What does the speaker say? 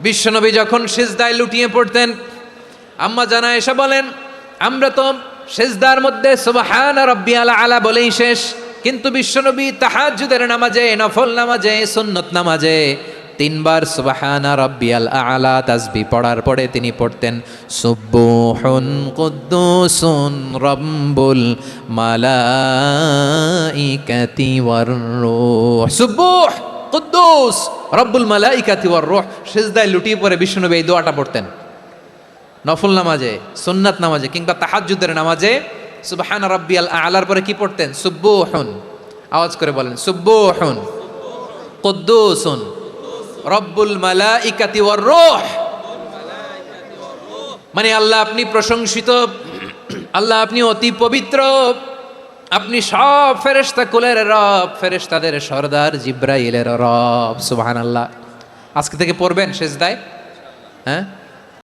বিশ্বনবী যখন সিজদায় লুটিয়ে পড়তেন, আম্মা জানা এসে বলেন, আমরা তো সিজদার মধ্যে সুবহানা রাব্বিয়াল আলা বলেই শেষ, কিন্তু বিশ্বনবী তাহাজ্জুদের নামাজে, নফল নামাজে, সুন্নত নামাজে তিনবার সুবহানা রাব্বিয়াল আলা তাসবিহ পড়ার পরে তিনি পড়তেন সুবহুন কুদ্দুসুন রাব্বুল মালাইকাতি ওয়ার রূহ। সুবহ কুদ্দুস রব্বুল মালাইকাতি ওয়ার রূহ। সিজদায় লুটিয়ে পড়ে বিশ্বনবী এই দোয়াটা পড়তেন। নফল নামাজে, সুন্নাত নামাজে কিংবা তাহাজ্জুদের নামাজে সুবহান রাব্বিয়াল আলার পরে কি পড়তেন? সুবহুন। আওয়াজ করে বলেন সুবহুন কুদ্দুসুন রব্বুল মালাইকাতি ওয়ার রূহ। মানে আল্লাহ আপনি প্রশংসিত, আল্লাহ আপনি অতি পবিত্র, আপনি সব ফেরেশতা কুলের রব, ফেরেশতাদের সরদার জিব্রাইলের রব। সুবহানাল্লাহ। আজকে থেকে পড়বেন সিজদায়, হ্যাঁ।